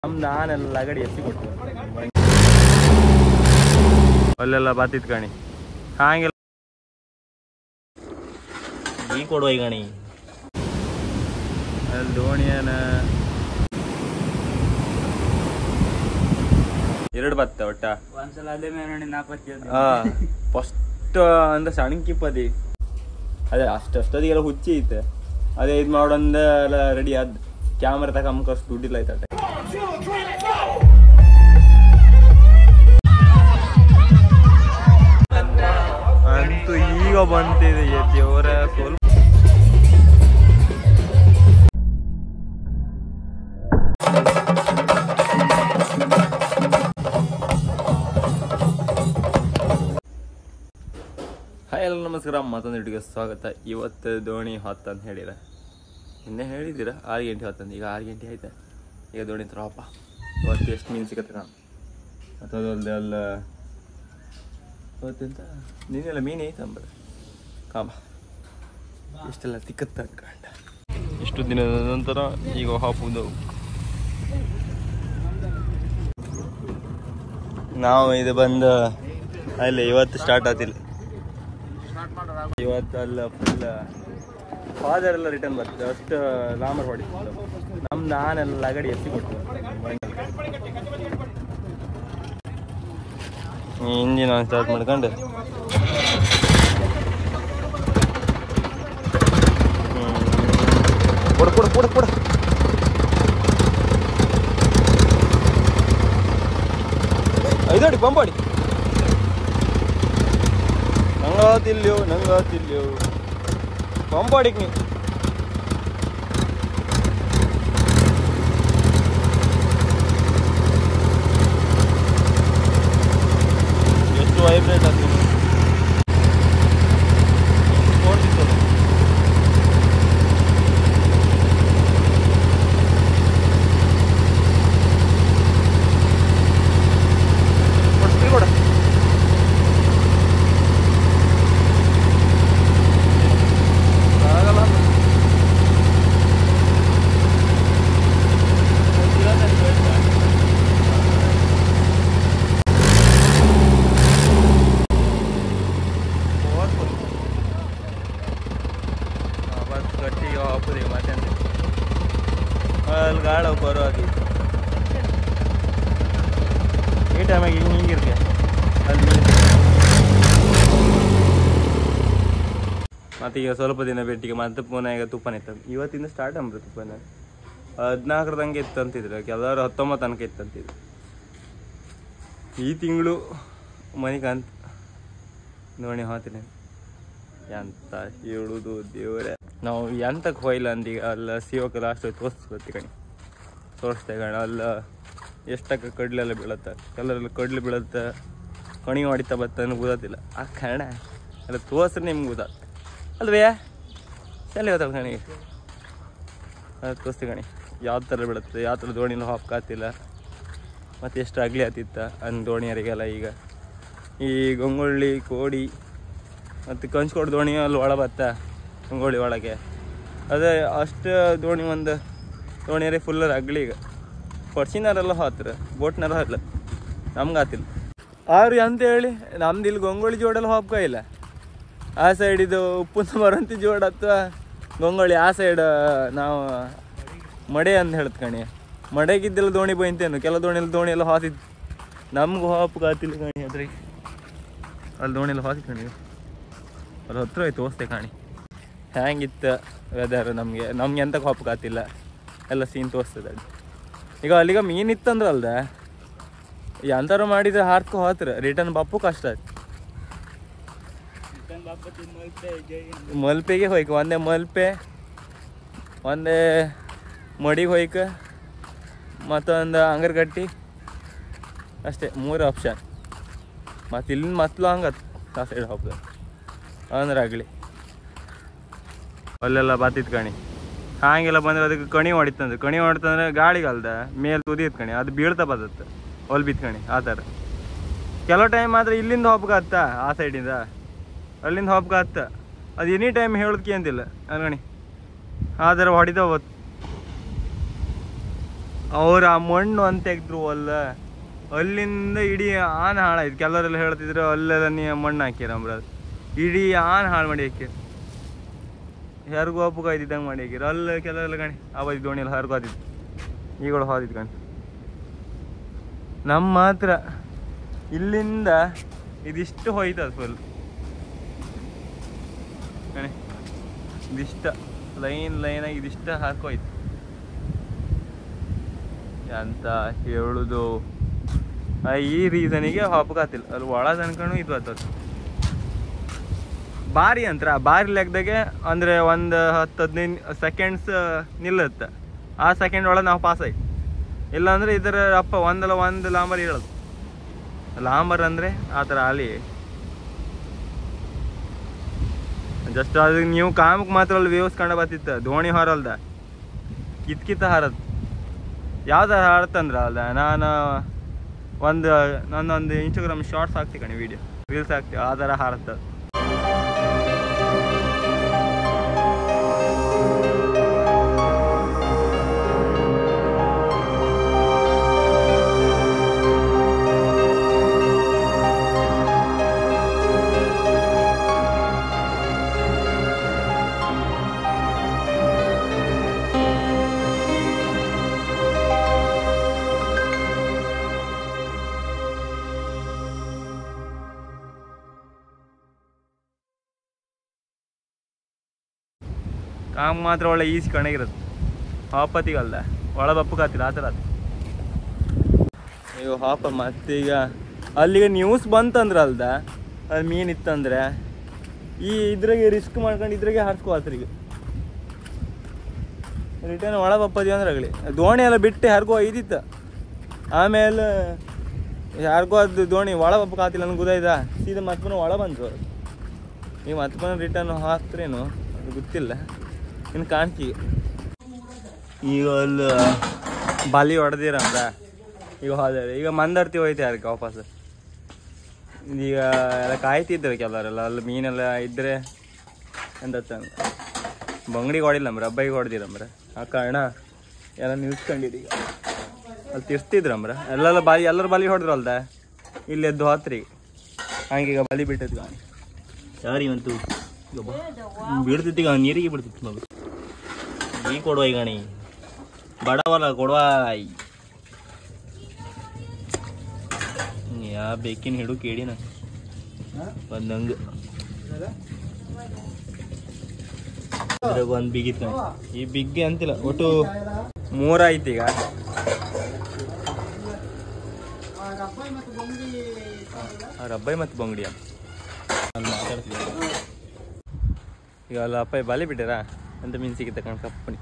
ನಾನೆಲ್ಲ ಗಡಿ ಎತ್ತಿ ಕೊಟ್ಟು ಅಲ್ಲೆಲ್ಲ ಬಾತಿತ್ ಕಾಣಿ ಹಾಗೆಲ್ಲ ಈ ಕೊಡುವ ಗಣಿ ಅಲ್ಲಿ ದೋಣಿಯನ ಎರಡು ಬತ್ತ ಒಟ್ಟ ಒಂದ್ಸಲ ಅದೇ ಮೇಲೆ 4 ಫಸ್ಟ್ ಅಂದ ಸಣ್ಣಕ್ಕಿಪ್ಪದಿ ಅದೇ ಅಷ್ಟೊತ್ತಿಗೆಲ್ಲ ಹುಚ್ಚಿ ಐತೆ ಅದೇ ಇದು ಮಾಡೋಂದ ಎಲ್ಲ ರೆಡಿ ಆದ್ ಕ್ಯಾಮ್ರಾ ತಗೊಂಬಷ್ಟು ದುಡ್ಡಿಲ್ಲ ಆಯ್ತ ಅಂತೂ ಈಗ ಬಂತಿದೆ ದೇವರ ಸ್ವಲ್ಪ ಹಾಯ್ ಎಲ್ಲ ನಮಸ್ಕಾರ ಮತ್ತೊಂದು ವಿಡಿಯೋಗೆ ಸ್ವಾಗತ. ಇವತ್ತು ದೋಣಿ ಹೊತ್ತು ಅಂತ ಹೇಳಿರ ಇನ್ನೇ ಹೇಳಿದ್ದೀರಾ 6 ಗಂಟೆ ಹೊತ್ತಂದು ಈಗ 6 ಗಂಟೆ ಆಯ್ತಾ. ಈಗ ದೋಣಿ ತ್ರಾಪ ಇವತ್ತು ಎಷ್ಟು ಮೀನು ಸಿಗತ್ತೆ ಕಾಣ ಮತ್ತೊಂದು ಅಲ್ಲ ಇವತ್ತಂತ ನೀನೆಲ್ಲ ಮೀನು ಐತೆ ಅಂಬ ಕಾಮ ಇಷ್ಟೆಲ್ಲ ತಿಕ್ಕತ್ತ ಕಂಡ ಇಷ್ಟು ದಿನದ ನಂತರ ಈಗ ಹಾಪುದು ನಾವು ಇದು ಬಂದು ಅಲ್ಲಿ ಇವತ್ತು ಸ್ಟಾರ್ಟ್ ಆಗ್ತಿಲ್ಲ. ಇವತ್ತಲ್ಲ ಫುಲ್ ಫಾದರ್ ಎಲ್ಲ ರಿಟರ್ನ್ ಬರ್ತದೆ ಅಷ್ಟು ಲಾಮರ್ ಹೊಡಿತು ನಾನೆಲ್ಲ ಗಡಿ ಎತ್ತಿ ಕೊಟ್ಟು ಇಂಜಿನ್ ಸ್ಟಾರ್ಟ್ ಮಾಡ್ಕೊಂಡು ಕೊಡ ಕೊಡ ಕೊಡ ಕೊಡ ಐದೋಡಿ ಪಂಪಾಡಿ ನಂಗಾತಿಲ್ಯೋ ಪಂಪಾಡಿಗೆ ನೀವು ಎಷ್ಟು ವೈಬ್ರೇಟ್ ಆಗ್ತದೆ ನೋಡ್ತಿತ್ತು ಕೊಡ ಅಲ್ಲಿ ಗಾಳ ಬರೋ ಆಗಿ ಈ ಟೈಮಾಗಿ ಹಿಂಗಿರ್ತೆ ಅಲ್ಲಿ ಮತ್ತೆ ಈಗ ಸ್ವಲ್ಪ ದಿನ ಭೇಟಿಗೆ ಮತ್ತೆ ಪುನಃ ಈಗ ತುಪ್ಪನ ಇರ್ತದೆ. ಇವತ್ತಿಂದ ಸ್ಟಾರ್ಟ್ ಅಂಬ್ರಿ ತುಪ್ಪನ 14 ಇತ್ತಂತಿದ್ರು ಕೆಲವರು 19 ತನಕ ಇತ್ತಂತಿದ್ರು. ಈ ತಿಂಗಳು ಮನೆಗಂತ ನೋಡಿ ಹಾತೀನಿ ಎಂತ ಹೇಳುದು ದೇವರೇ. ನಾವು ಎಂತಕ್ಕೆ ಹೋಯ್ಲ್ಲ ಅಂದೀಗ ಅಲ್ಲ ಸಿವಕ್ಕೆ ಲಾಸ್ಟ್ ತೋರಿಸ್ಬರ್ತಿ ತೋರಿಸ್ತೆ ಕಣ ಅಲ್ಲ ಎಷ್ಟಕ್ಕೆ ಕಡ್ಲೆಲ್ಲ ಬೀಳತ್ತೆ ಕೆಲವರೆಲ್ಲ ಕಡ್ಲೆ ಬೀಳತ್ತೆ ಕಣಿ ಹೊಡಿತಾ ಬತ್ತ ಗೊತ್ತಿಲ್ಲ ಆ ಕಣ ಅಲ್ಲ ತೋರಿಸ್ರೆ ನಿಮ್ಗೆ ಗೊತ್ತಾಗ್ತದೆ ಅಲ್ವೇ ಎಲ್ಲ ಇವತ್ತಲ್ಲ ಕಣಿಗೆ ಅದು ತೋರಿಸ್ತಿ ಕಣಿ ಯಾವ ಥರ ಬೀಳುತ್ತೆ ಯಾವ ಥರ ದೋಣಿಲಿ ಹಾಪ್ಕಾತಿಲ್ಲ ಮತ್ತು ಎಷ್ಟು ಅಗಲಿ ಆತಿತ್ತ ಅಂದು ದೋಣಿಯರಿಗೆಲ್ಲ. ಈಗ ಈ ಗಂಗೊಳ್ಳಿ ಕೋಡಿ ಮತ್ತು ಕಂಚ್ಕೋಡ್ ದೋಣಿ ಅಲ್ಲಿ ಒಳ ಬತ್ತ ಗಂಗೊಳ್ಳಿ ಒಳಗೆ ಅದೇ ಅಷ್ಟು ದೋಣಿ ಒಂದು ದೋಣಿಯರೇ ಫುಲ್ಲರ್ ಅಗ್ಲಿ. ಈಗ ಪರ್ಸಿನಾರೆಲ್ಲ ಹಾತ್ರ ಬೋಟ್ನಾರ ಹಾಕ್ಲ ನಮ್ಗೆ ಆತಿಲ್ಲ ಆರು ಅಂತ ಹೇಳಿ ನಮ್ದು ಇಲ್ಲಿ ಗಂಗೊಳ್ಳಿ ಜೋಡೆಲ್ಲ ಹಾಪ್ಕ ಇಲ್ಲ. ಆ ಸೈಡ್ ಇದು ಉಪ್ಪುನ ಮರಂತಿ ಜೋಡ್ ಅಥವಾ ಗಂಗೊಳ್ಳಿ ಆ ಸೈಡ್ ನಾವು ಮಡೆ ಅಂತ ಹೇಳ್ತ ಕಣಿ ಮಡೆಗಿದ್ದೆಲ್ಲ ದೋಣಿ ಬೈಂತೇನು ಕೆಲವು ದೋಣಿ ಎಲ್ಲ ಹಾತಿದ್ದು ನಮ್ಗೆ ಹಾಪ್ಗೆ ಆತಿಲ್ಲ ಕಣಿ ಅದ್ರಿಗೆ ಅಲ್ಲಿ ದೋಣಿ ಎಲ್ಲ ಹಾಕಿ ಕಣಿ ಅಲ್ಲಿ ಹತ್ರ ಹೋಯ್ತು ತೋರಿಸ್ತೆ ಕಾಣಿ ಹ್ಯಾಂಗಿತ್ತು ವೆದರ್. ನಮ್ಗೆ ಎಂತಕ್ಕೆ ಹಾಪಕ್ಕಾತಿಲ್ಲ ಎಲ್ಲ ಸೀನ್ ತೋರಿಸ್ತದೆ. ಈಗ ಅಲ್ಲಿಗ ಮೀನಿತ್ತಂದ್ರೆ ಅಲ್ದ ಎಂಥಾರು ಮಾಡಿದ್ರೆ ಹಾರ್ಕೊ ಹೋತ್ರ ರಿಟರ್ನ್ ಬಪ್ಪು ಕಷ್ಟ ಆಯ್ತು. ಮಲ್ಪೆಗೆ ಹೋಯ್ಕ ಒಂದೇ ಮಲ್ಪೆ ಒಂದೇ ಮಡಿಗೆ ಹೋಯ್ಕ ಮತ್ತೊಂದು ಅಂಗರ್ಗಟ್ಟಿ ಅಷ್ಟೇ 3 ಆಪ್ಷನ್. ಮತ್ತು ಇಲ್ಲಿಂದ ಮತ್ತಲು ಹಂಗತ್ತು ಆ ಸೈಡ್ ಹೋಗ್ತದೆ ಅಂದ್ರೆ ಆಗಲಿ ಅಲ್ಲೆಲ್ಲ ಬಾತಿತ್ ಕಣಿ ಹಾಗೆಲ್ಲ ಬಂದರೆ ಅದಕ್ಕೆ ಕಣಿ ಹೊಡಿತಂದ್ರೆ ಗಾಳಿಗಲ್ದ ಮೇಲೆ ತುದಿತ್ ಕಣಿ ಅದು ಬೀಳ್ತಾ ಬದತ್ತೆ ಹೊಲ್ ಬಿತ್ತು ಕಣಿ ಆ ಥರ. ಕೆಲವು ಟೈಮ್ ಆದರೆ ಇಲ್ಲಿಂದ ಹೋಗ್ಬೇಕತ್ತ ಆ ಸೈಡಿಂದ ಅಲ್ಲಿಂದ ಹೋಗ್ಬೇಕತ್ತ ಅದು ಎನಿ ಟೈಮ್ ಹೇಳೋದಕ್ಕೆ ಅಂತಿಲ್ಲ ಅಲ್ಗಣಿ ಆ ಥರ ಹೊಡಿತಾ ಹೋಗ್ತು ಅವ್ರು ಆ ಮಣ್ಣು ಅಂತ ತೆಗೆದ್ರು ಅಲ್ಲಿಂದ ಇಡೀ ಆನೆ ಹಾಳಾಯ್ತು. ಕೆಲವರೆಲ್ಲ ಹೇಳ್ತಿದ್ರು ಅಲ್ಲೆಲ್ಲ ನೀವು ಮಣ್ಣು ಹಾಕಿರಂಬ್ರ, ಇಡೀ ಆನೆ ಹಾಳು ಮಾಡಿ ಹಾಕಿರು. ಯಾರಿಗೂ ಒಪ್ಪು ಕಾಯ್ದಿದ್ದಂಗೆ ಮಾಡಿ ಹಾಕಿರು. ಅಲ್ಲಿ ಕೆಲವೆಲ್ಲ ಕಣಿ ಅವಧಿ ದೋಣಿಯಲ್ಲಿ ಹರ್ಗು ಹೋದಿದ್ದು, ಈಗಳು ಹೋದಿದ್ದು ಕಣಿ. ನಮ್ಮ ಮಾತ್ರ ಇಲ್ಲಿಂದ ಇದಿಷ್ಟು ಹೋಯ್ತದ ಫುಲ್ ಕಣಿ, ಇದಿಷ್ಟ ಲೈನಾಗಿ ಇದಿಷ್ಟ ಹಾಕೋಯ್ತು. ಅಂತ ಹೇಳುದು ಈ ರೀಸನಿಗೆ ಹಾಪಕಾತಿಲ್ಲ. ಅಲ್ಲಿ ಒಳ ತನ್ಕೊಂಡು ಇದು ಆಗ್ತದೆ ಬಾರಿ ಅಂತರ. ಬಾರಿ ಲೆಕ್ಕದಾಗೆ ಅಂದರೆ ಒಂದು 10-15 ಸೆಕೆಂಡ್ಸ್ ನಿಲ್ಲುತ್ತೆ. ಆ ಸೆಕೆಂಡ್ ಒಳಗೆ ನಾವು ಪಾಸ್ ಆಯ್ತು. ಇಲ್ಲಾಂದರೆ ಇದರ ಅಪ್ಪ ಒಂದು ಲಾಂಬರ್ ಹೇಳೋದು. ಲಾಂಬರ್ ಅಂದರೆ ಆ ಥರ ಅಲ್ಲಿ ಜಸ್ಟ್ ಅದಕ್ಕೆ ನೀವು ಕಾಮಕ್ಕೆ ಮಾತ್ರ ಅಲ್ಲಿ ವ್ಯೂಸ್ ಕಂಡು ಬರ್ತಿತ್ತು. ದೋಣಿ ಹಾರಲ್ದ ಕಿತ್ಕಿತ್ತ ಹಾರದು ಯಾವ್ದು ಹಾರತ್ತಂದ್ರೆ ಅಲ್ದ. ನಾನೊಂದು ಇನ್ಸ್ಟಾಗ್ರಾಮ್ ಶಾರ್ಟ್ಸ್ ಹಾಕ್ತೀನಿ ಕಣಿ, ವೀಡಿಯೋ ರೀಲ್ಸ್ ಹಾಕ್ತೀವಿ, ಆ ಥರ ಹಾರತ್ತ. ಕಾಮ್ ಮಾತ್ರ ಒಳ್ಳೆ ಈಸಿ ಕಣಗಿರುತ್ತೆ. ಹಾಪತ್ತಿಗಲ್ದ ಒಳ ಬಪ್ಪಗಾತಿಲ್ಲ ಆ ಥರ ಅದು. ಈಗ ಹಾಪ ಮತ್ತೀಗ ಅಲ್ಲಿಗೆ ನ್ಯೂಸ್ ಬಂತಂದ್ರೆ ಅಲ್ದ ಅಲ್ಲಿ ಮೀನು ಇತ್ತಂದ್ರೆ ಈ ಇದ್ರಾಗೆ ರಿಸ್ಕ್ ಮಾಡ್ಕೊಂಡು ಇದ್ರಾಗೆ ಹಾರ್ಸ್ಕೋತ್ರಿ. ಈಗ ರಿಟರ್ನ್ ಒಳ ಬಪ್ಪದಿ ಅಂದ್ರೆ ಆಗಲಿ ದೋಣಿ ಎಲ್ಲ ಬಿಟ್ಟು ಯಾರಿಗೋ ಇದ್ದಿತ್ತು. ಆಮೇಲೆ ಯಾರಿಗೋ ಅದು ದೋಣಿ ಒಳ ಬಪ್ಪಕಾತಿಲ್ಲ ನನಗೆ ಗೊತ್ತಾಯ್ತಾ. ಸೀದಾ ಮತ್ಪನ ಒಳ ಬಂತು. ಈಗ ಮತ್ಪನ ರಿಟರ್ನ್ ಹಾಕ್ತ್ರೇನು ಅದು ಗೊತ್ತಿಲ್ಲ. ಇನ್ನು ಕಾಣ್ತಿ ಈಗ ಅಲ್ಲಿ ಬಾಲಿ ಹೊಡೆದಿರಂತ ಈಗ ಹೋದ. ಈಗ ಮಂದರ್ತಿ ಹೋಯ್ತು ಯಾರಿಗೆ ವಾಪಸ್. ಈಗ ಎಲ್ಲ ಕಾಯ್ತಿದ್ರು ಕೆಲವರೆಲ್ಲ. ಅಲ್ಲಿ ಮೀನೆಲ್ಲ ಇದ್ದರೆ ಎಂತ ಬಂಗಡಿಗೆ ಹೊಡಿಲ್ಲಂಬ್ರ, ಹಬ್ಬಗೆ ಹೊಡೆದಿರಂಬ್ರ. ಆ ಕಾರಣ ಎಲ್ಲ ನಿಲ್ಸ್ಕೊಂಡಿದ್ದು. ಈಗ ಅಲ್ಲಿ ತಿರ್ಸ್ತಿದ್ರಂಬ್ರ. ಎಲ್ಲರೂ ಬಾಲಿ ಹೊಡೆದ್ರು ಅಲ್ದ. ಇಲ್ಲಿ ಎದ್ದು ಹೋತ್ರಿ ಹಂಗೆ ಈಗ ಬಲಿ ಬಿಟ್ಟಿದ್ ಗಾಣಿ ಯಾರಿಗಂತೂ ಬಿಡ್ತಿತ್ತು. ಈಗ ನೀರಿಗೆ ಬಿಡ್ತಿತ್ತು ಮಗು. ಈ ಕೊಡುವ ಈ ಗಣಿ ಬಡವಲ್ಲ ಕೊಡುವ. ಯಾ ಬೇಕಿನ ಹಿಡು ಕೇಳಿನ ಬಂದಂಗ ಒಂದು ಬಿಗಿತ್. ಈ ಬಿಗ್ಗೆ ಅಂತಿಲ್ಲ, ಒಟ್ಟು 3 ಆಯ್ತು. ಈಗ ರಬ್ಬೈ ಮತ್ತು ಬಂಗಡಿ ಅಲ್ಲಿ ಮಾತಾಡ್ತಿದ್ದೆ. ಈಗ ಅಲ್ಲ ಅಪ್ಪ ಬಾಲಿ ಬಿಟ್ಟಾರ ಅಂತ ಮೀನು ಸಿಗುತ್ತೆ ಕಣ್ ಕಪ್ಪಣಿ.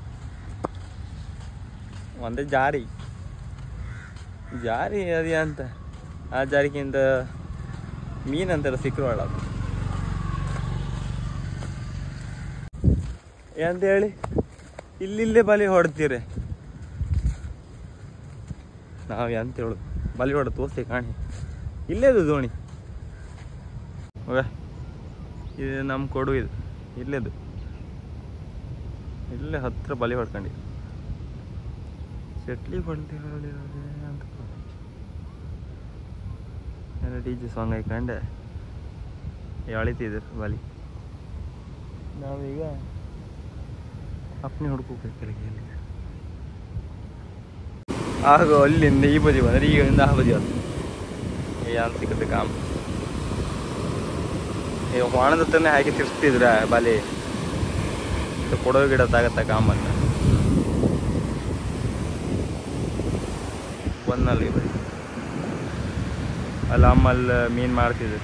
ಒಂದೇ ಜಾರಿ ಅದೇ ಅಂತ ಆ ಜಾರಿಗಿಂತ ಮೀನು ಅಂತಾರ ಸಿಕ್ಕರೊಳ ಅಂತ ಹೇಳಿ ಇಲ್ಲಿಲ್ಲೇ ಬಲಿ ಹೊಡ್ತೀರಿ ನಾವು. ಎಂತ ಹೇಳೋದು ಬಲಿ ಹೊಡೆದು ತೋರಿಸಿ ಕಾಣಿ. ಇಲ್ಲೇದು ದೋಣಿ ಇದು ನಮ್ಮ ಕೊಡು. ಇದು ಇಲ್ಲೇದು ಇಲ್ಲೇ ಹತ್ರ ಬಲಿ ಹೊಡ್ಕೊಂಡು ಚಟ್ಲಿ ಹೊಡ್ತಿರೋದು ಅಂತ ಎಲ್ಲ DJ ಸಾಂಗ್ ಹಾಕೊಂಡೆ ಎಳಿತಿದ್ರು ಬಲಿ. ನಾವೀಗ ಅಪ್ನಿ ಹುಡ್ಕೋಬೇಕಲ್ಲ. ಆಗ ಅಲ್ಲಿಂದ ಈ ಬದಿ ಬಂದರೆ ಈಗಿಂದ ಆ ಬದಿ ಅದು ಏನು ಸಿಗುತ್ತೆ ಕಾಮ. ಈಗ ಹೊಣದ ಹತ್ರನೇ ಹಾಕಿ ತಿರ್ಸ್ತಿದ್ರ ಬಾಲಿ. ಕೊಡೋ ಗಿಡತ್ತಾಗತ್ತ ಕಾಮನ್ನ ಒಂದಲ್ಲಿ ಬರೀ ಅಲ್ಲಿ ಅಮ್ಮಲ್ಲಿ ಮೀನು ಮಾಡ್ತಿದ್ರು.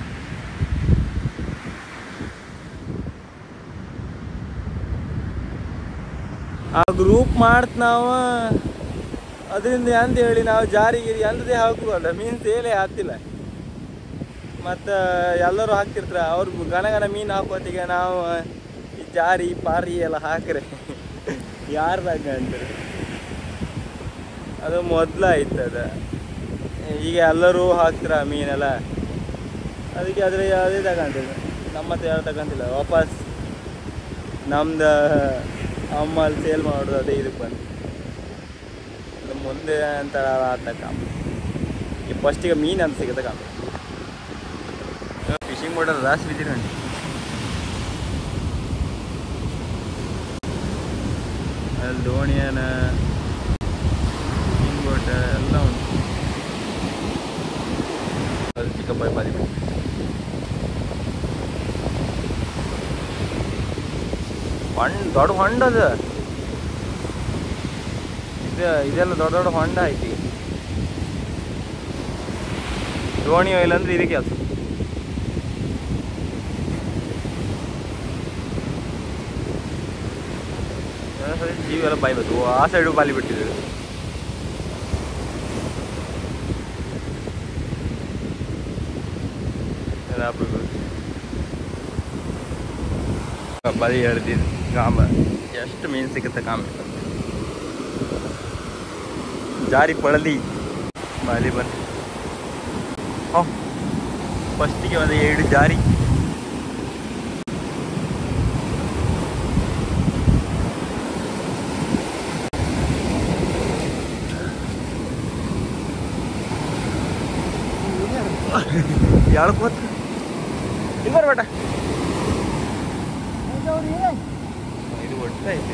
ಆ ಗ್ರೂಪ್ ಮಾಡ್ತ ನಾವು ಅದರಿಂದ ಅಂತ ಹೇಳಿ ನಾವು ಜಾರಿಗಿರಿ ಅಂದದೇ ಹಾಕುವಲ್ಲ. ಮೀನು ಸೇಲೆ ಹಾಕ್ತಿಲ್ಲ. ಮತ್ತು ಎಲ್ಲರೂ ಹಾಕ್ತಿರ್ತಾರೆ. ಅವ್ರು ಗಣಗಣ ಮೀನು ಹಾಕೋತಿಗೆ ನಾವು ಈ ಜಾರಿ ಪಾರಿ ಎಲ್ಲ ಹಾಕ್ರೆ ಯಾರ್ದಾಗ ಅಂತಾರೆ. ಅದು ಮೊದಲಾಯ್ತು ಅದು. ಈಗ ಎಲ್ಲರೂ ಹಾಕ್ತಾರ ಮೀನೆಲ್ಲ. ಅದಕ್ಕೆ ಅದ್ರ ಯಾವುದೇ ತಗೊಂತಿಲ್ಲ. ನಮ್ಮ ಹತ್ರ ಯಾರು ತಗೊಂತಿಲ್ಲ. ವಾಪಸ್ ನಮ್ದು ಅಮ್ಮಲ್ಲಿ ಸೇಲ್ ಮಾಡೋದು ಅದೇ ಇದಕ್ಕೆ ಬಂದು ಮುಂದೆ ಅಂತ ಆತ ಕಾಮ ಈ ಫಸ್ಟಿಗೆ ಮೀನು ಅಂತ ಸಿಗುತ್ತೆ ಕಾಮ ಫಿಶಿಂಗ್ ಮಾಡೋದು ಜಾಸ್ತಿ ಬಿದ್ದೀರಿ ನೋಡಿ. ಅಲ್ಲಿ ದೋಣಿಯನ ಫಿಶಿಂಗ್ ಬೋಟ್ ಎಲ್ಲ ಉಂಟು. ಅದು ಚಿಕ್ಕಪ್ಪ ಬಾರಿ ದೊಡ್ಡ ಹೊಂಡ ಅದು ಇದೆಲ್ಲ ದೊಡ್ಡ ದೊಡ್ಡ ಹೊಂಡ ಐತಿ. ದೋಣಿ ಇಲ್ಲಂದ್ರೆ ಇದಕ್ಕೆ ಕೆಲಸ. ಜೀವ ಎಲ್ಲ ಬಾಯಿ ಬಂತು. ಆ ಸೈಡು ಬಾಲಿ ಬಿಟ್ಟಿದ್ರು. ಬಲಿ ಹಿಡ್ದಿದ್ದು ಕಾಮ ಎಷ್ಟು ಮೀನು ಸಿಗುತ್ತೆ ಕಾಮ. ಜಾರಿ ಪಳಲಿ ಬಾಲಿ ಬಂದು ಫಸ್ಟಿಗೆ ಒಂದು 7 ಜಾರಿ. ಯಾಳಕೋತ ಇದು ಬರ್ಬೇಟ ಇದು ಒಟ್ಟ ಐತಿ.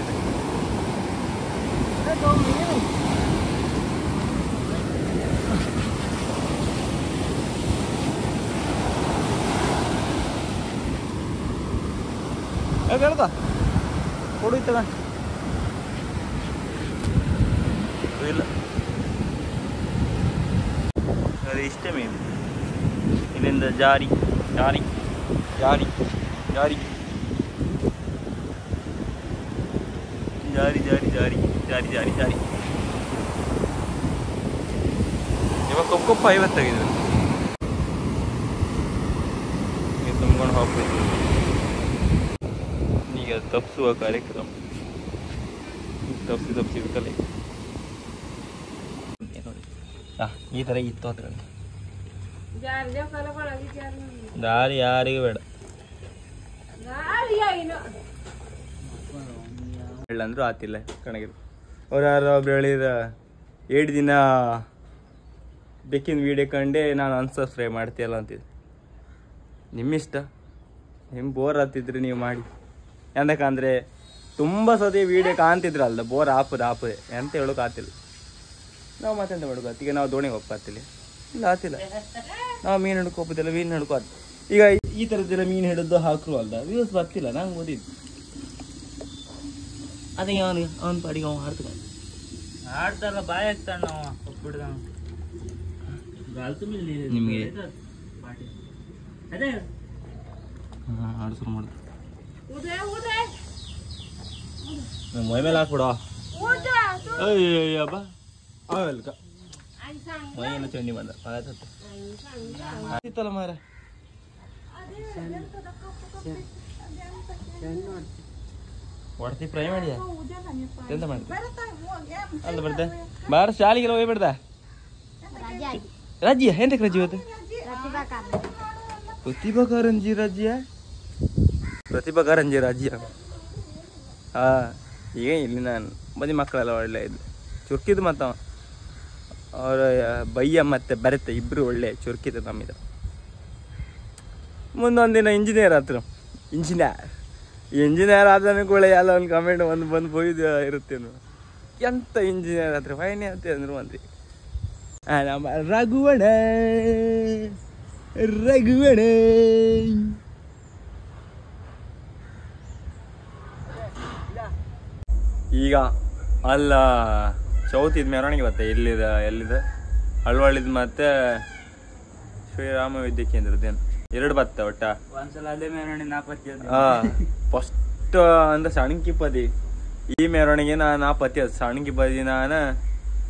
ಹೇಳ್ದ ಕೊಡು ಇತ್ತದ ಇಲ್ಲ ಅದು ಇಷ್ಟೇ ಮೀನು. ಇಲ್ಲಿಂದ ಜಾರಿ ಜಾರಿ ಜಾರಿ ಜಾರಿ ಜಾರಿ ಜಾರಿ ಜಾರಿ ಜಾರಿ ಜಾರಿ ಜಾರಿ ಇವಾಗ ಕೊಪ್ಪ 50 ಆಗಿದ್ರು ತುಂಬ್ಕೊಂಡು ಹೋಗ್ಬೇಕು. ಈಗ ತಪ್ಪಿಸುವ ಕಾರ್ಯಕ್ರಮ ತಪ್ಪಿಸಿ ಇಡ್ಕಲ್ಲ. ಈ ಥರ ಇತ್ತು ಅದ್ರಲ್ಲಿ ದಾರಿ ಯಾರಿಗೂ ಬೇಡ. ಹೇಳಂದ್ರು ಆತಿಲ್ಲ ಕಣಗಿರು. ಅವ್ರು ಯಾರು ಒಬ್ರು ಹೇಳಿದ 7 ದಿನ ಬೆಕ್ಕಿನ ವೀಡಿಯೋ ಕಂಡೆ ನಾನು ಅನ್ಸಬ್ಸ್ಕ್ರೈಬ್ ಮಾಡ್ತೀಯಲ್ಲ ಅಂತಿದ್ದೆ. ನಿಮ್ಮಿಷ್ಟ, ನಿಮ್ಮ ಬೋರ್ ಆಗ್ತಿದ್ರಿ ನೀವು ಮಾಡಿ. ಎಂದಕ್ಕಂದರೆ ತುಂಬ ಸತಿ ವೀಡಿಯೋ ಕಾಣ್ತಿದ್ರಲ್ಲ ಬೋರ್ ಆಪದೆ ಎಂತ ಹೇಳೋಕೆ ಆತಿಲ್ಲ. ನಾವು ಮತ್ತೆಂತ ಮಾಡೋದು. ಈಗ ನಾವು ದೋಣಿಗೆ ಹೋಗ್ತಿಲ್ಲ ಇಲ್ಲ ಆತಿಲ್ಲ. ನಾವು ಮೀನು ಹಿಡ್ಕೋಬೋದಿಲ್ಲ, ಮೀನು ಹಿಡ್ಕೋದು. ಈಗ ಈ ಥರದ್ದೆಲ್ಲ ಮೀನು ಹಿಡಿದು ಹಾಕರು ಅಲ್ಲ ವ್ಯೂಸ್ ಬರ್ತಿಲ್ಲ. ನಂಗೆ ಓದಿದ್ದು ಅದೇ ಅವನ ಪಾಡಿಗೆ ಅವ ಆಡ್ತಾರಲ್ಲ ಬಾಯ್ ಆಗ್ತಾನ ನಾವು ಒಪ್ಪಿಡ್ದ ನಿಮಗೆ ಅದೇ ಆಡ್ಸರು ಮಾಡೋದು. ಮೈ ಮೇಲೆ ಹಾಕ್ಬಿಡ ಅಯ್ಯಬ್ಬ ಅವಲ್ಕ ಮೈ ಎಲ್ಲ ಚಂಡಿ ಬಂದ ಆಯ್ತಲ್ಲ ಮಾರ. ಹೊಡ್ತಿ ಫ್ರೈ ಮಾಡಿದ ಎಂತ ಮಾಡಿದ ಅಲ್ಲ ಬರ್ದ ಬಾರ ಶಾಲೆಗೆಲ್ಲ ಹೋಗ್ಬಿಡ್ದ. ರಜ್ಜಿಯ ಎಂತಕ್ಕೆ ರಜ್ಜಿ ಇವತ್ತು? ಪ್ರತಿಭಾ ಕಾರಂಜಿ ರಜ್ಜಿಯ ಪ್ರತಿಭಾ ಕಾರಂಜಿ ರಜ್ಜಿಯ. ಈಗ ಇಲ್ಲಿ ನಾನು ಬದಿ ಮಕ್ಕಳೆಲ್ಲ ಒಳ್ಳೆ ಇದ್ದು ಚುರ್ಕಿದ್ದು. ಮತ್ತು ಅವರ ಬಯ್ಯ ಮತ್ತು ಬರುತ್ತೆ ಇಬ್ಬರು ಒಳ್ಳೆ ಚುರ್ಕಿದ್ದು ನಮ್ಮಿದ. ಮುಂದೊಂದಿನ ಇಂಜಿನಿಯರ್ ಹತ್ರ ಇಂಜಿನಿಯರ್ ಆದನು ಕೂಡ ಎಲ್ಲ ಒಂದು ಕಮೆಂಟ್ ಬಂದು ಬೈದು ಇರುತ್ತೇನು. ಎಂತ ಇಂಜಿನಿಯರ್ ಹತ್ರ ಫೈನೇ ಅಂತ ಅಂದ್ರು ಮಂದಿ. ನಮ್ಮ ರಘುವಣ ಈಗ ಅಲ್ಲ ಚೌತಿದ ಮೆರವಣಿಗೆ ಬತ್ತೆ. ಎಲ್ಲಿದೆ ಅಳ್ವಳ್ಳಿದ್ ಮತ್ತೆ ಶ್ರೀರಾಮ ವಿದ್ಯಾ ಕೇಂದ್ರದ್ದೇನು 2 ಬತ್ತ ಒಟ್ಟ ಒಂದ್ಸಲ ಅದೇ ಮೆರವಣಿಗೆ ಫಸ್ಟ್ ಅಂದ್ರೆ ಸಣ್ಣಕಿ ಪದಿ ಈ ಮೆರವಣಿಗೆ ನಾ ಪತಿ ಅದು ಸಣ್ಣಕಿ ಪದಿ ನಾನು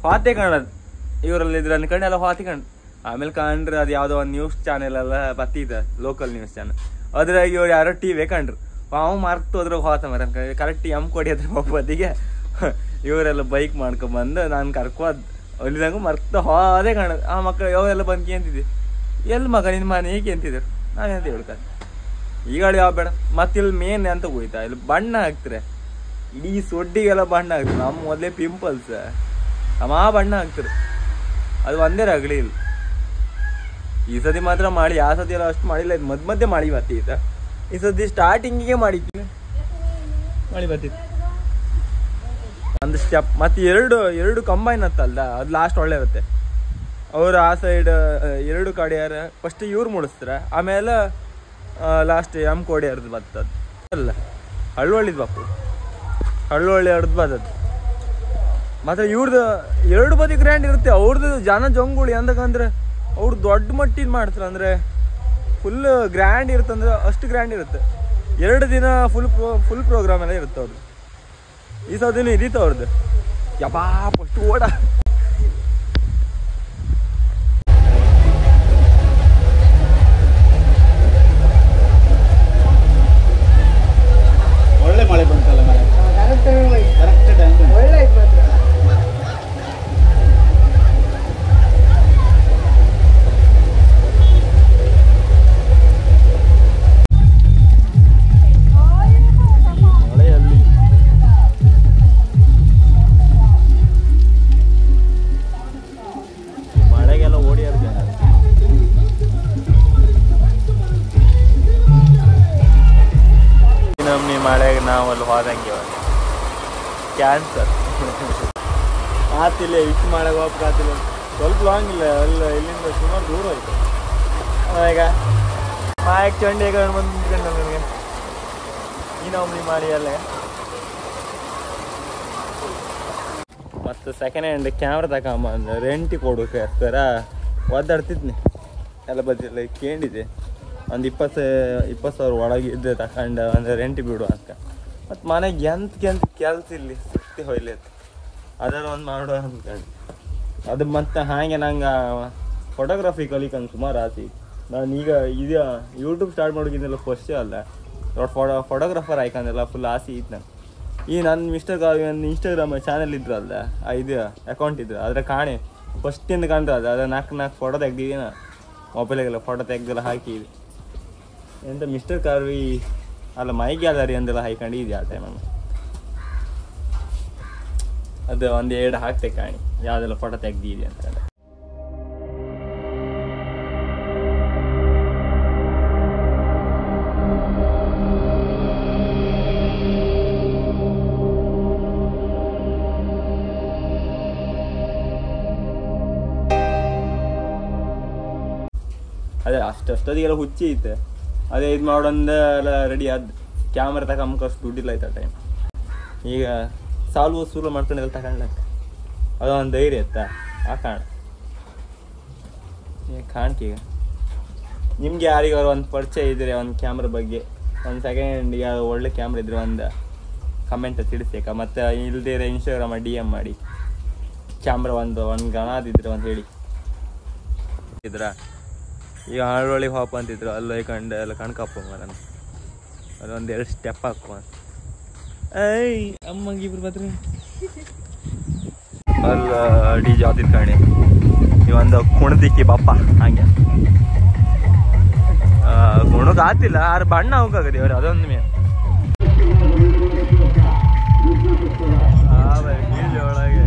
ಹಾತೆ ಕಾಣದ್ ಇವರಲ್ಲಿ ಇದ್ರ ಅನ್ಕಂಡು ಎಲ್ಲ ಹಾತಿ ಕಂಡು. ಆಮೇಲೆ ಕಂಡ್ರೆ ಅದು ಯಾವುದೋ ಒಂದು ನ್ಯೂಸ್ ಚಾನೆಲ್ ಎಲ್ಲ ಬತ್ತಿದ ಲೋಕಲ್ ನ್ಯೂಸ್ ಚಾನಲ್ ಅದ್ರಾಗ ಇವ್ರು ಯಾರೋ ಟಿವಿ ಕಂಡ್ರು. ಅವ್ ಮರ್ತು ಅದ್ರಾಗ ಹೋತ ಮರ ಕರೆಕ್ಟ್ ಕೊಡಿ ಅದ್ರ ಒಬ್ಬದಿಗೆ ಇವರೆಲ್ಲ ಬೈಕ್ ಮಾಡ್ಕೊಂಬಂದು ನಾನು ಕರ್ಕೋದ್ ಅಲ್ಲಿದಂಗ ಮರ್ತ ಹೋದೇ ಕಾಣೋದು. ಆ ಮಕ್ಕಳು ಯಾವೆಲ್ಲ ಬಂದು ಕೇಂತಿದ್ದೆ ಎಲ್ಲಿ ಮಗ ನಿನ್ನ ಮನೆ ಕೇಂತಿದ್ರು. ನಾನೆಂತ ಹೇಳ್ತಾರೆ ಈಗ ಯಾವ ಬೇಡ. ಮತ್ತಿಲ್ಲಿ ಮೇನ್ ಅಂತ ಹೋಯ್ತಾ ಇಲ್ಲಿ ಬಣ್ಣ ಹಾಕ್ತಾರೆ. ಇಡೀ ಸೊಡ್ಡಿಗೆಲ್ಲ ಬಣ್ಣ ಹಾಕ್ತಾರೆ. ನಮ್ಮ ಮೊದಲೇ ಪಿಂಪಲ್ಸ್ ಬಣ್ಣ ಹಾಕ್ತಾರೆ. ಅದು ಒಂದೇ ರಗಳಿ ಇಲ್ಲ. ಈ ಸತಿ ಮಾತ್ರ ಮಾಡಿ, ಆ ಸತಿ ಎಲ್ಲ ಅಷ್ಟು ಮಾಡಿಲ್ಲ. ಇದು ಮಧ್ಯೆ ಮಾಡಿ ಬರ್ತಿದ್ದ. ಈ ಸತಿ ಸ್ಟಾರ್ಟಿಂಗಿಗೆ ಮಾಡಿದ್ವಿ, ಮಾಡಿ ಬರ್ತಿತ್ತು ಒಂದು ಸ್ಟೆಪ್. ಮತ್ತೆ ಎರಡು ಕಂಬೈನ್ ಹತ್ತಲ್ದ, ಅದು ಲಾಸ್ಟ್ ಒಳ್ಳೆ ಇರುತ್ತೆ. ಅವ್ರು ಆ ಸೈಡ್ 2 ಕಡೆಯಾರ ಫಸ್ಟ್ ಇವ್ರು ಮುಡಿಸ್ತಾರೆ, ಆಮೇಲೆ ಲಾಸ್ಟ್ ಕೋಡಿಯಾರ್ದು ಬರ್ತದ ಅಲ್ಲ. ಹಳ್ಳುಳ್ಳಿದ್ ಬಾಪು, ಹಳ್ಳುಳ್ಳಿ ಅರ್ದು ಬರ್ತದ. ಮತ್ತೆ ಇವ್ರದ್ದು 2 ಬದಿ ಗ್ರ್ಯಾಂಡ್ ಇರುತ್ತೆ. ಅವ್ರದ್ದು ಜನ ಜಂಗುಳಿ ಅಂದಕಂದ್ರೆ ಅವ್ರು ದೊಡ್ಡ ಮಟ್ಟಿನ ಮಾಡ್ತಾರೆ. ಅಂದರೆ ಫುಲ್ ಗ್ರ್ಯಾಂಡ್ ಇರುತ್ತೆ, ಅಂದ್ರೆ ಅಷ್ಟು ಗ್ರ್ಯಾಂಡ್ ಇರುತ್ತೆ. 2 ದಿನ ಫುಲ್ ಪ್ರೋಗ್ರಾಮ್ ಎಲ್ಲ ಇರುತ್ತೆ ಅವ್ರದ್ದು. ಈ ಸದಿನ ಇದಿತ್ತು ಅವ್ರದ್ದು. ಯಪ್ಪಾ ಫಸ್ಟ್ ಓಡ ಒಳ್ಳೆ ಮಳೆ ಬಂತಲ್ಲ ಮನೆ, ಕರೆಕ್ಟ್ ಟೈಮ್ ಒಳ್ಳೆ ಆಯ್ತು ಮಾತ್ರ. ಮಳೆಗೆಲ್ಲ ಓಡಿಯಾರ ಜನ. ನಮ್ಮಿ ಮಳೆಗೆ ನಾವಲ್ಲಿ ಹೋದಂಗೆ ಕ್ಯಾನ್ಸರ್ ಆತಿಲ್ಲ. ಇಷ್ಟು ಮಳೆಗೆ ಹೋಗ್ಕಾತಿಲ್ಲ, ಸ್ವಲ್ಪ ಲಾಂಗ್ ಇಲ್ಲ, ಅಲ್ಲ ಇಲ್ಲಿಂದ ಸುಮಾರು ದೂರ ಆಯ್ತು. ಈಗ ಮಾಯಕ್ ಚಂಡಿಗ ಬಂದು ನಿಂತ್ಕೊಂಡ ನನಗೆ ಈ ನಮ್ಮಿ ಮಾಡಿಯಲ್ಲೇ. ಮತ್ತು ಸೆಕೆಂಡ್ ಹ್ಯಾಂಡ್ ಕ್ಯಾಮ್ರಾ ತಗೊಂಬ ಅಂದ್ರೆ ರೆಂಟಿಗೆ ಕೊಡೋಕೆ ಆಗ್ತಾರ. ಒದ್ದಾಡ್ತಿದ್ನಿ ಎಲ್ಲ ಬದಿಲ್ಲ, ಕೇಳಿದೆ ಒಂದು 20,000 ಒಳಗೆ ಇದ್ದೆ ತಗೊಂಡು ಅಂದರೆ ರೆಂಟಿಗೆ ಬಿಡು ಅಂತ. ಮತ್ತು ಮನೆಗೆ ಎಂತ ಕೆಲಸ ಇಲ್ಲಿ ಸುತ್ತಿ ಹೊಯ್ಲಿತ್ತು, ಅದೆಲ್ಲ ಒಂದು ಮಾಡುವ ಅಂದ್ಕೊಂಡು ಅದು. ಮತ್ತು ಹಾಗೆ ನಂಗೆ ಫೋಟೋಗ್ರಫಿ ಕಲಿಕಂದು ಸುಮಾರು ಆಸೆ. ನಾನು ಈಗ ಇದು ಯೂಟ್ಯೂಬ್ ಸ್ಟಾರ್ಟ್ ಮಾಡೋಕ್ಕಿಂತೆಲ್ಲ ಫಸ್ಟೇ ಅಲ್ಲ, ಫೋಟೋಗ್ರಾಫರ್ ಆಯ್ಕಂದೆಲ್ಲ ಫುಲ್ ಆಸೆ ಇತ್ತು ನಂಗೆ. ಈ ನನ್ನ ಇನ್ಸ್ಟಾಗ್ರಾಮ್ ಚಾನಲ್ ಇದ್ರಲ್ಲ, ಇದು ಅಕೌಂಟ್ ಇದ್ರು, ಅದರ ಕಾಣೆ ಫಸ್ಟಿಂದ ಕಾಣ್ತದೆ. ಅದು 4 ಫೋಟೋ ತೆಗ್ದಿದ್ದೀನ, ಮೊಬೈಲಿಗೆಲ್ಲ ಫೋಟೋ ತೆಗ್ದೆಲ್ಲ ಹಾಕಿದ್ವಿ. ಎಂತ ಮಿಸ್ಟರ್ ಕಾರ್ವಿ ಅಲ್ಲ ಮೈ ಗ್ಯಾಲರಿ ಅಂದೆಲ್ಲ ಹಾಕೊಂಡಿದ್ದೆ ಆ ಟೈಮನ್ನು. ಅದು 1-2 ಹಾಕ್ತೆ ಕಾಣಿ ಯಾವುದೆಲ್ಲ ಫೋಟೋ ತೆಗ್ದಿದೆ ಅಂತ. ಅದೇ ಅಷ್ಟೊತ್ತಿಗೆಲ್ಲ ಹುಚ್ಚಿ ಐತೆ. ಅದೇ ಇದು ಮಾಡೋಂದ ಎಲ್ಲ ರೆಡಿ ಆದ. ಕ್ಯಾಮ್ರಾ ತಗೊಂಬಷ್ಟು ದುಡ್ಡಿಲ್ಲ ಆಯ್ತು ಆ ಟೈಮ್. ಈಗ ಸಾಲು ಮಾಡ್ಕೊಂಡೆಲ್ಲ ತಗೊಂಡ್ಲಕ್ಕ ಅದೊಂದು ಧೈರ್ಯ ಇತ್ತ ಆ ಕಾರಣ. ಕಾಣ್ಕೆ ಈಗ ನಿಮ್ಗೆ ಯಾರಿಗಾರು ಒಂದು ಪರಿಚಯ ಇದ್ರೆ ಒಂದು ಕ್ಯಾಮ್ರಾ ಬಗ್ಗೆ, ಒಂದು ಸೆಕೆಂಡ್ ಹ್ಯಾಂಡಿಗೆ ಒಳ್ಳೆ ಕ್ಯಾಮ್ರಾ ಇದ್ರೆ ಒಂದು ಕಮೆಂಟ್ ತಿಳಿಸ್ಬೇಕ. ಮತ್ತು ಇಲ್ದಿರ ಇನ್ಸ್ಟಾಗ್ರಾಮ DM ಮಾಡಿ ಕ್ಯಾಮ್ರಾ ಒಂದು ಗಣಾದಿದ್ರೆ ಒಂದು ಹೇಳಿ ಇದ್ರ. ಈಗ ಹಳ್ಳಿ ಹಾಪ್ ಅಂತಿದ್ರು, ಅಲ್ಲಿ ಕಂಡು ಎಲ್ಲ ಕಣ್ಕಪ್ಪ ಮರ ಅದೊಂದು 2 ಸ್ಟೆಪ್ ಹಾಕುವ. ಅಮ್ಮಂಗೆ ಇಬ್ರು ಬದ್ರಿ ಅಲ್ಲ DJ ಆತಿದ್ ಕಾಣಿ. ಇವೊಂದು ಕುಣದಿಕ್ಕಿ ಬಪ್ಪ ಹಂಗೆ ಕುಣಕ್ ಆತಿಲ್ಲ, ಆದ್ರೆ ಬಣ್ಣ ಹೋಗಾಗದೆ ಅವ್ರು ಅದೊಂದು ಮೇ ಒಳಗೆ.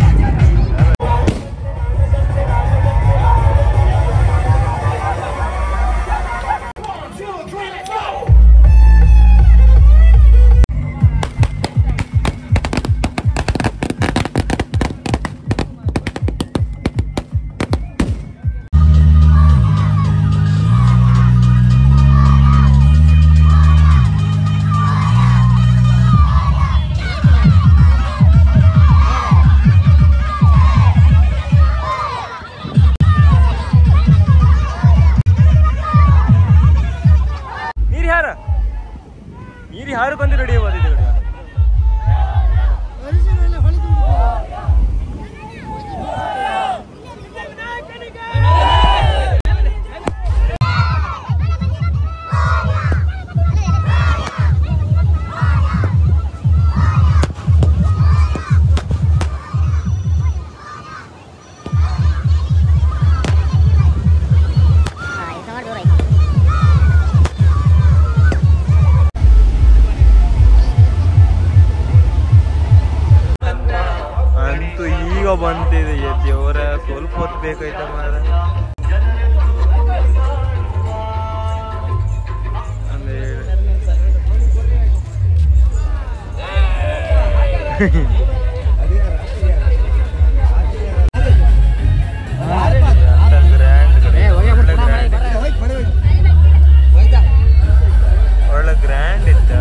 ಒಳ್ಳೆ ಗ್ರ್ಯಾಂಡ್ ಇತ್ತು.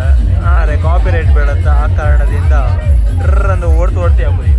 ಅದೇ ಕಾಪಿ ರೈಟ್ ಬೀಳತ್ತ, ಆ ಕಾರಣದಿಂದ ಅಂದು ಓಡ್ತಿ ಆಗ್ಬೋದು.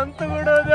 ಎಂತ ಬಿಡೋದ